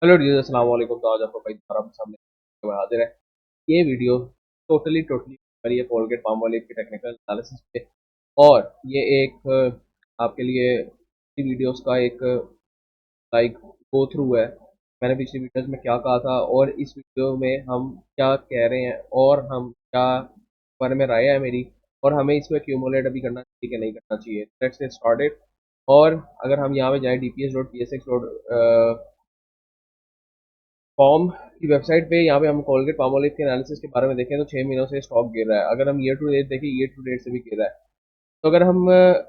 Hello जी, अस्सलाम वालेकुम। तो आज आपको भाई दोबारा आपके सामने हाजिर है। ये वीडियो टोटली टोटली हमारी है कोलगेट पामोलिव की टेक्निकल एनालिसिस पे। और ये एक आपके लिए वीडियोस का एक लाइक गो थ्रू है। मैंने पिछली वीडियोस में क्या कहा था और इस वीडियो में हम क्या कह रहे हैं और हम क्या बारे में राय है मेरी, और हमें इसको एक्यूमुलेट अभी करना चाहिए कि नहीं करना चाहिए। Let's get started. और अगर हम यहाँ पे जाएं dps.psx फॉर्म की वेबसाइट पे, यहाँ पे हम कोलगेट पामोलिव के एनालिसिस के बारे में देखें तो 6 महीनों से स्टॉक गिर रहा है। अगर हम ईयर टू डेट देखें, ईयर टू डेट से भी गिर रहा है। तो अगर हम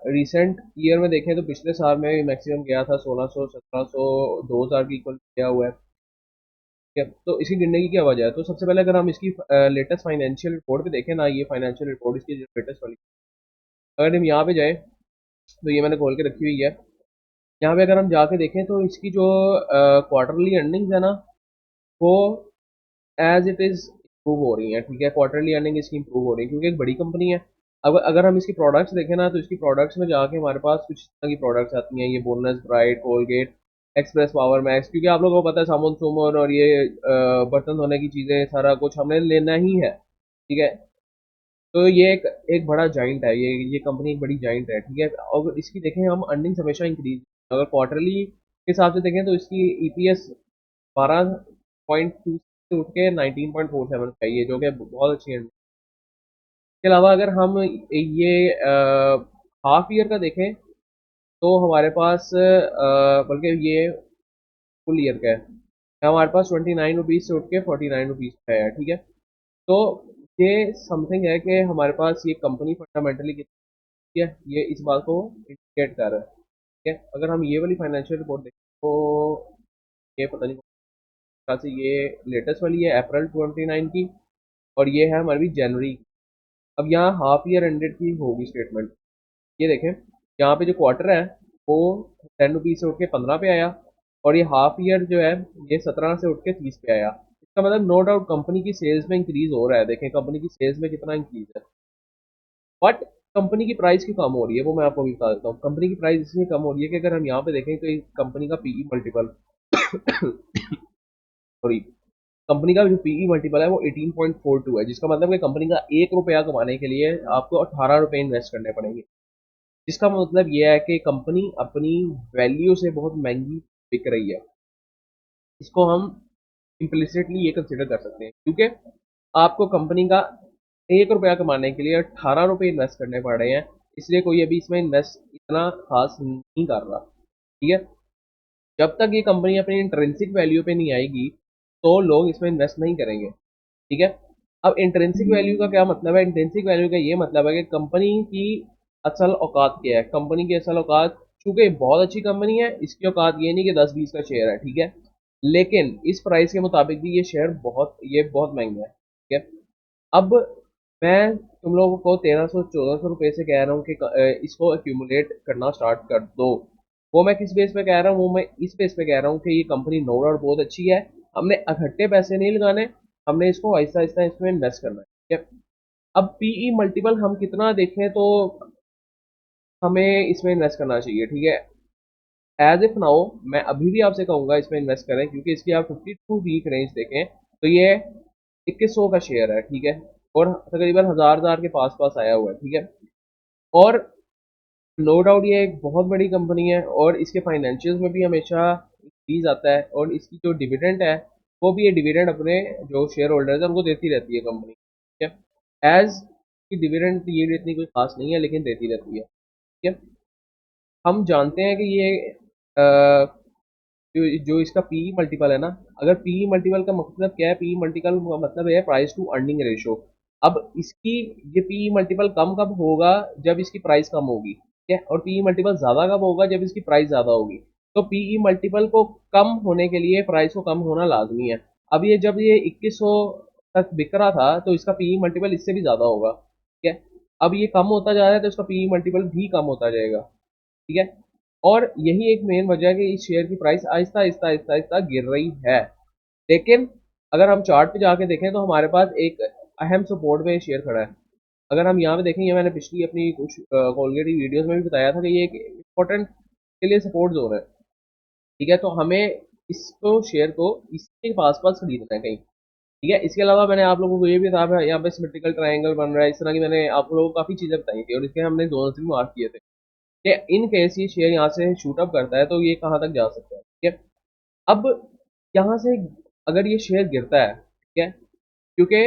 रिसेंट ईयर में देखें तो पिछले साल में मैक्सिमम गया था 1600 1700 2000 की इक्वल गया हुआ है। ठीक है, तो इसकी गिरने की क्या वजह है? तो सबसे पहले अगर हम इसकी लेटेस्ट फाइनेंशियल रिपोर्ट पे देखें ना, ये फाइनेंशियल रिपोर्ट इसकी जो लेटेस्ट वाली, अगर हम यहाँ पे जाए तो ये मैंने खोल के रखी हुई है। यहाँ पे अगर हम जाके देखें तो इसकी जो क्वार्टरली अर्निंग्स है ना, वो एज इट इज इम्प्रूव हो रही है। ठीक है, क्वार्टरली अर्निंग इसकी इम्प्रूव हो रही है क्योंकि एक बड़ी कंपनी है। अब अगर हम इसकी प्रोडक्ट्स देखें ना, तो इसकी प्रोडक्ट्स में जाके हमारे पास कुछ तरह की प्रोडक्ट्स आती हैं, ये bonus bright Colgate express power max, क्योंकि आप लोगों को पता है साबुन सुमन और ये बर्तन धोने की चीज़ें सारा कुछ हमने लेना ही है। ठीक है, तो ये एक एक बड़ा जाइंट है, ये कंपनी एक बड़ी जाइंट है। ठीक है, और इसकी देखें हम अर्निंग्स हमेशा इंक्रीज, अगर क्वार्टरली के हिसाब से देखें तो इसकी ईपीएस 12.2 से उठ के 19.47 पे है, ये जो कि बहुत अच्छी है। इसके अलावा अगर हम ये हाफ ईयर का देखें तो हमारे पास बल्कि ये फुल ईयर का है, हमारे पास 29 रुपीज़ से उठ के 49 रुपीज़ पे है। ठीक है, तो ये समथिंग है कि हमारे पास ये कंपनी फंडामेंटली कितनी है, ये इस बात को इंडिकेट कर रहा है। ठीक है, अगर हम ये वाली फाइनेंशियल रिपोर्ट देखें तो ये पता नहीं कहाँ से, ये लेटेस्ट वाली है अप्रैल 29 की, और ये है हमारी जनवरी की। अब यहाँ हाफ ईयर एंडेड की होगी स्टेटमेंट। ये देखें, यहाँ पे जो क्वार्टर है वो 10 रुपीज़ से उठ के 15 पे आया, और ये हाफ ईयर जो है ये 17 से उठ के 30 पे आया। इसका मतलब नो डाउट कंपनी की सेल्स में इंक्रीज हो रहा है। देखें कंपनी की सेल्स में कितना इंक्रीज है, बट कंपनी की प्राइस क्यों कम हो रही है वो मैं आपको भी बता देता हूँ। कंपनी की प्राइस इसलिए कम हो रही है कि अगर हम यहाँ पे देखें तो कंपनी का पीई मल्टीपल सॉरी, कंपनी का जो पीई मल्टीपल है वो 18.42 है, जिसका मतलब कि कंपनी का 1 रुपया कमाने के लिए आपको 18 रुपये इन्वेस्ट करने पड़ेंगे। जिसका मतलब ये है कि कंपनी अपनी वैल्यू से बहुत महंगी बिक रही है। इसको हम इम्प्लिसिटली ये कंसिडर कर सकते हैं, क्योंकि आपको कंपनी का 1 रुपया कमाने के लिए 18 रुपये इन्वेस्ट करने पड़ रहे हैं, इसलिए कोई अभी इसमें इन्वेस्ट इतना खास नहीं कर रहा। ठीक है, जब तक ये कंपनी अपनी इंट्रिंसिक वैल्यू पे नहीं आएगी तो लोग इसमें इन्वेस्ट नहीं करेंगे। ठीक है, अब इंट्रिंसिक वैल्यू का क्या मतलब है? इंट्रिंसिक वैल्यू का ये मतलब है कि कंपनी की असल औकात क्या है। कंपनी की असल औकात, चूंकि बहुत अच्छी कंपनी है, इसकी औकात ये नहीं कि 10-20 का शेयर है। ठीक है, लेकिन इस प्राइस के मुताबिक भी ये बहुत महंगा है। ठीक है, अब मैं तुम लोगों को 1300-1400 रुपये से कह रहा हूँ कि इसको एक्यूमुलेट करना स्टार्ट कर दो। वो मैं किस बेस पे कह रहा हूँ? वो मैं इस बेस पे कह रहा हूँ कि ये कंपनी नो डाउट बहुत अच्छी है। हमने इकट्ठे पैसे नहीं लगाने, हमने इसको आहिस्ता आहिस्ता इसमें इन्वेस्ट करना है। ठीक है, अब पीई मल्टीपल हम कितना देखें तो हमें इसमें इन्वेस्ट करना चाहिए। ठीक है, एज इफ नाउ मैं अभी भी आपसे कहूंगा इसमें इन्वेस्ट करें, क्योंकि इसकी आप 52 वीक रेंज देखें तो ये 2100 का शेयर है। ठीक है, और तकरीबन हजार के पास पास आया हुआ है। ठीक है, और नो डाउट ये एक बहुत बड़ी कंपनी है और इसके फाइनेंशियल्स में भी हमेशा इंक्रीज आता है, और इसकी जो डिविडेंड है वो भी ये डिविडेंड अपने जो शेयर होल्डर्स हैं उनको देती रहती है कंपनी। ठीक है, एज की डिविडेंड ये इतनी कोई खास नहीं है, लेकिन देती रहती है। ठीक है, हम जानते हैं कि ये जो इसका पीई मल्टीपल है ना, अगर पीई मल्टीपल का मतलब क्या है? पीई मल्टीपल का मतलब है प्राइस टू अर्निंग रेशो। अब इसकी ये पीई मल्टीपल कम कब होगा? जब इसकी प्राइस कम होगी। ठीक है, और पीई मल्टीपल ज़्यादा कब होगा? जब इसकी प्राइस ज़्यादा होगी। तो पीई मल्टीपल को कम होने के लिए प्राइस को कम होना लाजमी है। अब ये जब ये 2100 तक बिक रहा था तो इसका पीई मल्टीपल इससे भी ज़्यादा होगा। ठीक है, अब ये कम होता जा रहा है तो इसका पीई मल्टीपल भी कम होता जाएगा। ठीक है, और यही एक मेन वजह है कि इस शेयर की प्राइस आहिस्ता आहिस्ता आहिस्ता आहिस्ता गिर रही है। लेकिन अगर हम चार्ट पे जाके देखें तो हमारे पास एक अहम सपोर्ट में शेयर खड़ा है। अगर हम यहाँ पे देखें, ये मैंने पिछली अपनी कुछ कोलगेट वीडियोस में भी बताया था कि ये एक इम्पोर्टेंट के लिए सपोर्ट जोन है। ठीक है, तो हमें इसको शेयर को इसके पास खरीदना है कहीं। ठीक है, इसके अलावा मैंने आप लोगों को ये भी बताया यहाँ पे सिमेट्रिकल ट्रायंगल बन रहा है, इस तरह की मैंने आप लोगों को काफी चीजें बताई थी और इसके हमने दोनों से भी मार्क किए थे कि इन केस ये शेयर यहाँ से शूट अप करता है तो ये कहाँ तक जा सकता है। ठीक है, अब यहाँ से अगर ये शेयर गिरता है, ठीक है, क्योंकि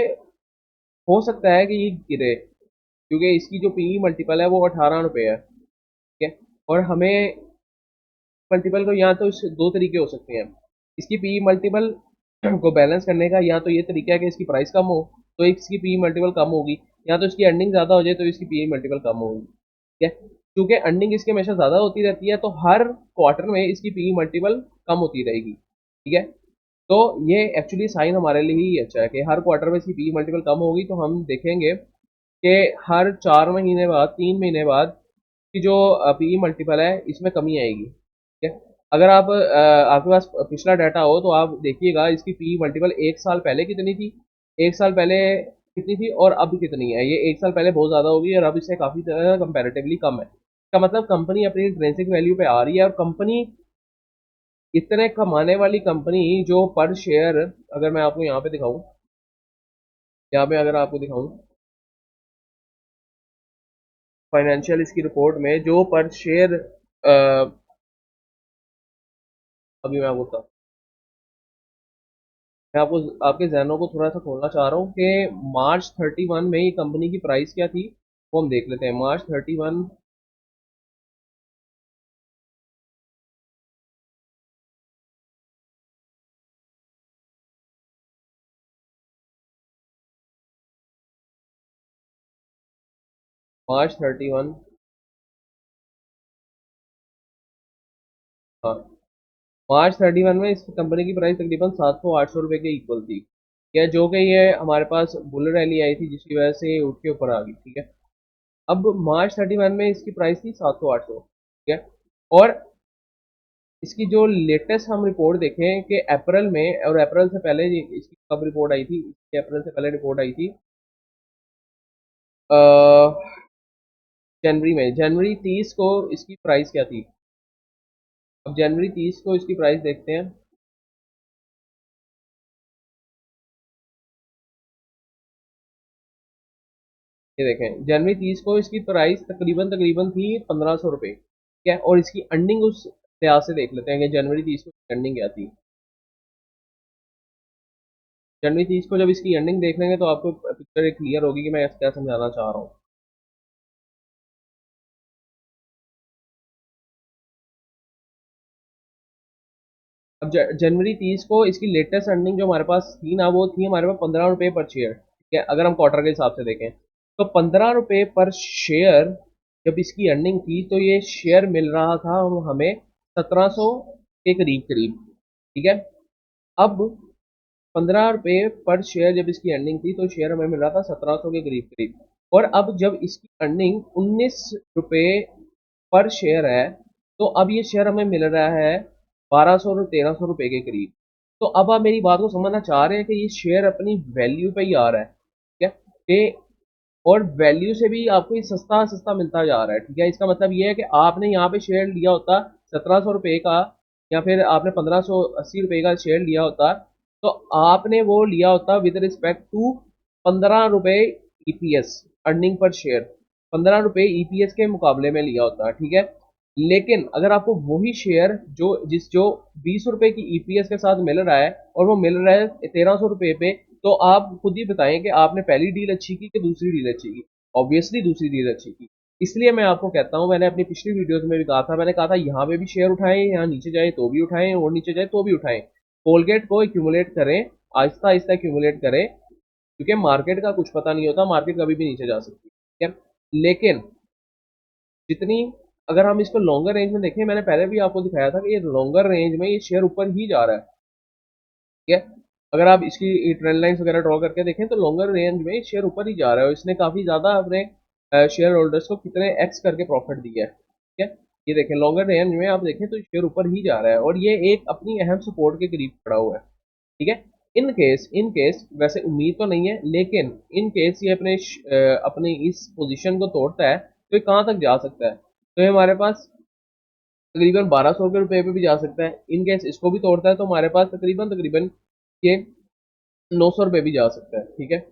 हो सकता है कि ये गिरे क्योंकि इसकी जो पीई मल्टीपल है वो 18 रुपये है। ठीक है, और हमें मल्टीपल को यहाँ तो इस दो तरीके हो सकते हैं इसकी पी मल्टीपल को बैलेंस करने का। या तो ये तरीका है कि इसकी प्राइस कम हो तो इसकी पी मल्टीपल कम होगी, या तो इसकी अर्निंग ज़्यादा हो जाए तो इसकी पी मल्टीपल कम होगी। ठीक है, क्योंकि अर्निंग इसकी हमेशा ज़्यादा होती रहती है तो हर क्वार्टर में इसकी पी मल्टीपल कम होती रहेगी। ठीक है, तो ये एक्चुअली साइन हमारे लिए ही अच्छा है कि हर क्वार्टर में इसकी पी मल्टीपल कम होगी तो हम देखेंगे कि हर 4 महीने बाद 3 महीने बाद की जो पी मल्टीपल है इसमें कमी आएगी। ठीक है, अगर आप आपके पास पिछला डाटा हो तो आप देखिएगा इसकी पी मल्टीपल 1 साल पहले कितनी थी, 1 साल पहले कितनी थी और अब कितनी है। ये 1 साल पहले बहुत ज़्यादा होगी और अब इससे काफ़ी कंपेरेटिवली कम है। इसका मतलब कंपनी अपनी इंट्रिंसिक वैल्यू पे आ रही है और कंपनी इतने कमाने वाली कंपनी जो पर शेयर, अगर मैं आपको यहाँ पे दिखाऊं, यहाँ पे अगर आपको दिखाऊं फाइनेंशियल इसकी रिपोर्ट में जो पर शेयर अभी मैं बोलता मैं आपको आपके जहनों को थोड़ा सा खोलना चाह रहा हूँ कि मार्च 31 में ये कंपनी की प्राइस क्या थी वो हम देख लेते हैं। मार्च 31, मार्च 31, हाँ, मार्च 31 में इस कंपनी की प्राइस तकरीबन 700-800 रुपये के इक्वल थी। क्या जो कि ये हमारे पास बुल रैली आई थी जिसकी वजह से ये उठ के ऊपर आ गई। ठीक है, अब मार्च 31 में इसकी प्राइस थी 700-800। ठीक है, और इसकी जो लेटेस्ट हम रिपोर्ट देखें कि अप्रैल में, और अप्रैल से पहले इसकी कब रिपोर्ट आई थी, इसकी अप्रैल से पहले रिपोर्ट आई थी जनवरी 30 को इसकी प्राइस क्या थी। अब जनवरी 30 को इसकी प्राइस देखते हैं। ये देखें जनवरी 30 को इसकी प्राइस तकरीबन तकरीबन थी 1500 रुपये। ठीक है, और इसकी अर्निंग उस लिहाज से देख लेते हैं कि जनवरी 30 को अर्निंग क्या थी। जनवरी 30 को जब इसकी अर्निंग देख लेंगे तो आपको पिक्चर क्लियर होगी कि मैं क्या समझाना चाह रहा हूँ। अब जनवरी 30 को इसकी लेटेस्ट अर्निंग जो हमारे पास थी ना वो थी हमारे पास 15 रुपये पर शेयर। ठीक है, अगर हम क्वार्टर के हिसाब से देखें तो 15 रुपये पर शेयर जब इसकी अर्निंग थी तो ये शेयर मिल रहा था हमें 1700 के करीब करीब। ठीक है, अब 15 रुपये पर शेयर जब इसकी अर्निंग थी तो शेयर हमें मिल रहा था 1700 के करीब करीब। और अब जब इसकी अर्निंग 19 रुपये पर शेयर है तो अब ये शेयर हमें मिल रहा है 1200 और 1300 रुपये के करीब। तो अब आप मेरी बात को समझना चाह रहे हैं कि ये शेयर अपनी वैल्यू पे ही आ रहा है। ठीक है, कि और वैल्यू से भी आपको ये सस्ता सस्ता मिलता जा रहा है। ठीक है, इसका मतलब ये है कि आपने यहाँ पे शेयर लिया होता 1700 रुपये का या फिर आपने 1580 रुपये का शेयर लिया होता तो आपने वो लिया होता विद रिस्पेक्ट टू 15 रुपये ईपीएस, अर्निंग पर शेयर 15 रुपये ईपीएस के मुकाबले में लिया होता। ठीक है, लेकिन अगर आपको वही शेयर जो 20 रुपये की ईपीएस के साथ मिल रहा है और वो मिल रहा है 1300 रुपये पे, तो आप खुद ही बताएं कि आपने पहली डील अच्छी की कि दूसरी डील अच्छी की। ऑब्वियसली दूसरी डील अच्छी की। इसलिए मैं आपको कहता हूँ, मैंने अपनी पिछली वीडियोस में भी कहा था, मैंने कहा था यहाँ पे भी शेयर उठाएं, यहाँ नीचे जाए तो भी उठाएं और नीचे जाए तो भी उठाएं। कोलगेट को एक्यूमुलेट करें, आहिस्ता आहिस्ता एक्यूमुलेट करें, क्योंकि मार्केट का कुछ पता नहीं होता, मार्केट कभी भी नीचे जा सकती है। ठीक है, लेकिन जितनी अगर हम इसको लॉन्गर रेंज में देखें, मैंने पहले भी आपको दिखाया था कि ये लॉन्गर रेंज में ये शेयर ऊपर ही जा रहा है। ठीक है, अगर आप इसकी ट्रेंड लाइंस वगैरह ड्रॉ करके देखें तो लॉन्गर रेंज में शेयर ऊपर ही जा रहा है और इसने काफ़ी ज़्यादा अपने शेयर होल्डर्स को कितने एक्स करके प्रॉफिट दिया है। ठीक है, ये देखें लॉन्गर रेंज में आप देखें तो शेयर ऊपर ही जा रहा है और ये एक अपनी अहम सपोर्ट के करीब खड़ा हुआ है। ठीक है, इन केस वैसे उम्मीद तो नहीं है, लेकिन इन केस ये अपने इस पोजीशन को तोड़ता है तो ये कहाँ तक जा सकता है। तो ये हमारे पास तकरीबन 1200 रुपये पे भी जा सकता है। इन केस इसको भी तोड़ता है तो हमारे पास तकरीबन तकरीबन ये 900 रुपये भी जा सकता है, ठीक है।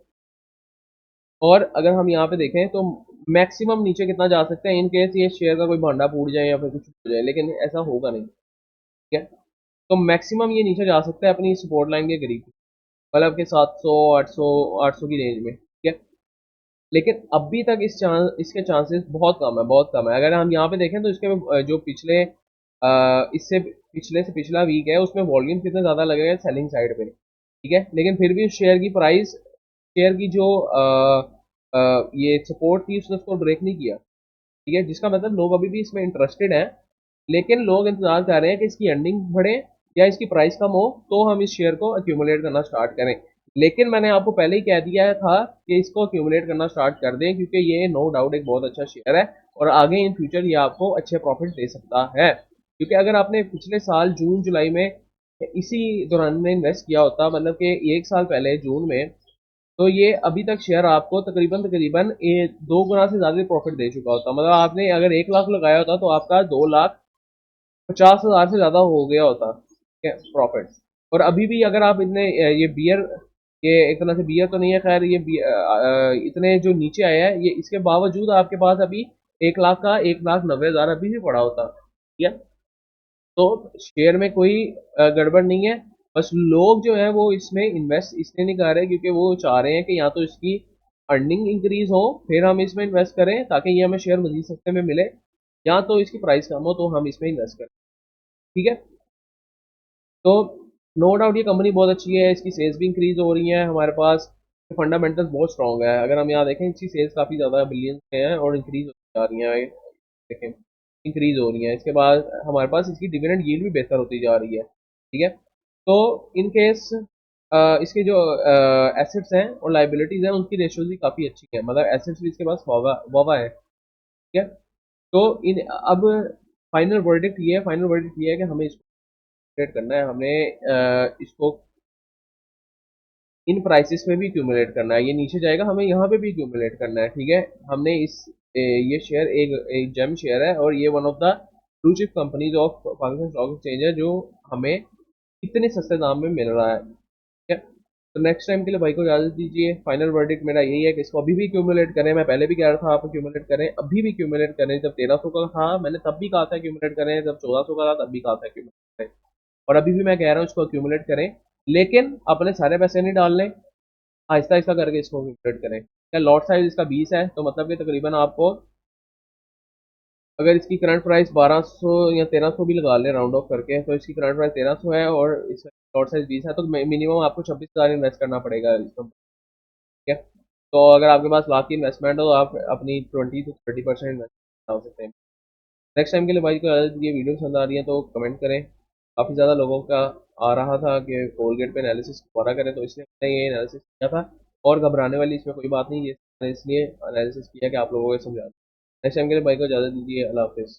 और अगर हम यहाँ पे देखें तो मैक्सिमम नीचे कितना जा सकता है इन केस ये शेयर का कोई भांडा फूट जाए या फिर कुछ हो जाए, लेकिन ऐसा होगा नहीं, ठीक है। तो मैक्सिमम ये नीचे जा सकता है अपनी सपोर्ट लाइन के करीब, मतलब कि 700 800 800 की रेंज में, ठीक है। लेकिन अभी तक इसके चांसेस बहुत कम है, बहुत कम है। अगर हम यहाँ पे देखें तो इसके जो पिछले इससे पिछले से पिछला वीक है उसमें वॉल्यूम कितने ज़्यादा लगेगा सेलिंग साइड पे, ठीक है। लेकिन फिर भी शेयर की प्राइस, शेयर की जो ये सपोर्ट थी उसने उसको ब्रेक नहीं किया, ठीक है। जिसका मतलब लोग अभी भी इसमें इंटरेस्टेड हैं, लेकिन लोग इंतजार कर रहे हैं कि इसकी अर्निंग बढ़े या इसकी प्राइस कम हो तो हम इस शेयर को एक्यूमुलेट करना स्टार्ट करें। लेकिन मैंने आपको पहले ही कह दिया था कि इसको एक्यूमुलेट करना स्टार्ट कर दें, क्योंकि ये नो डाउट एक बहुत अच्छा शेयर है और आगे इन फ्यूचर ये आपको अच्छे प्रॉफिट दे सकता है। क्योंकि अगर आपने पिछले साल जून जुलाई में इसी दौरान में इन्वेस्ट किया होता, मतलब कि एक साल पहले जून में, तो ये अभी तक शेयर आपको तकरीबन तकरीबन 2 गुना से ज़्यादा प्रॉफिट दे चुका होता। मतलब आपने अगर 1 लाख लगाया होता तो आपका 2,50,000 से ज़्यादा हो गया होता, ठीक है, प्रॉफिट। और अभी भी अगर आप इतने ये बियर, ये एक तरह से बियर तो नहीं है खैर, ये इतने जो नीचे आया है ये, इसके बावजूद आपके पास अभी 1 लाख का 1,90,000 अभी भी पड़ा होता, ठीक है। तो शेयर में कोई गड़बड़ नहीं है। बस लोग जो है वो इसमें इन्वेस्ट इसलिए नहीं कर रहे क्योंकि वो चाह रहे हैं कि या तो इसकी अर्निंग इंक्रीज हो फिर हम इसमें इन्वेस्ट करें ताकि ये हमें शेयर मजीद सस्ते में मिले, या तो इसकी प्राइस कम हो तो हम इसमें इन्वेस्ट करें, ठीक है। तो नो डाउट ये कंपनी बहुत अच्छी है, इसकी सेल्स भी इंक्रीज हो रही है, हमारे पास फंडामेंटल्स बहुत स्ट्रॉन्ग है। अगर हम यहाँ देखें इसकी सेल्स काफ़ी ज़्यादा बिलियंस में है और इंक्रीज होती जा रही हैं, देखें इंक्रीज हो रही है। इसके बाद हमारे पास इसकी डिविडेंड यील्ड भी बेहतर होती जा रही है, ठीक है। तो इन केस इसके जो एसेट्स हैं और लाइबिलिटीज़ हैं उनकी रेशियोज भी काफ़ी अच्छी है, मतलब एसेट्स भी इसके पास वावा वावा है, ठीक है। तो इन अब फाइनल वर्डिक्ट ये है, फाइनल वर्डिक्ट ये है कि हमें इसको ट्रेड करना है, हमें इसको इन प्राइसेस में भी क्यूमुलेट करना है। ये नीचे जाएगा हमें यहाँ पे भी क्यूमुलेट करना है, ठीक है। हमने ये शेयर एक जेम शेयर है और ये one of the blue chip companies of Pakistan stock exchange है जो हमें इतने सस्ते दाम में मिल रहा है, ठीक है। तो नेक्स्ट टाइम के लिए भाई को इजाजत दीजिए। फाइनल वर्डिक्ट मेरा यही है कि इसको अभी भी क्यूमुलेट करें। मैं पहले भी कह रहा था आप क्यूमुलेट करें, अभी भी क्यूमुलेट करें। जब 1300 का था मैंने तब भी कहा था क्यूमुलेट करें, जब 1400 का था तब भी कहा था क्यूमुलेट करें, और अभी भी मैं कह रहा हूँ इसको एक्यूमुलेट करें। लेकिन अपने सारे पैसे नहीं डालने, आहिस्ता आहिस्ता करके इसको एक्यूमुलेट करें। क्या लॉट साइज इसका 20 है तो मतलब कि तकरीबन आपको, अगर इसकी करंट प्राइस 1200 या 1300 भी लगा लें राउंड ऑफ करके, तो इसकी करंट प्राइस 1300 है और इसका लॉट साइज 20 है, तो मिनिमम आपको 26,000 इन्वेस्ट करना पड़ेगा इसको, ठीक है। तो अगर आपके पास लाख की इन्वेस्टमेंट हो तो आप अपनी 20 to 30% इन्वेस्ट हो सकते हैं। नेक्स्ट टाइम के लिए भाई को ये वीडियो पसंद आ रही है तो कमेंट करें। काफ़ी ज़्यादा लोगों का आ रहा था कि कोलगेट पे एनालिसिस दोबारा करें, तो इसलिए मैंने ये एनालिसिस किया था। और घबराने वाली इसमें कोई बात नहीं, ये मैंने इसलिए एनालिसिस किया कि आप लोगों को समझा। नेक्स्ट टाइम के लिए भाई को इजाज़त दीजिए। अल्लाह हाफिज़।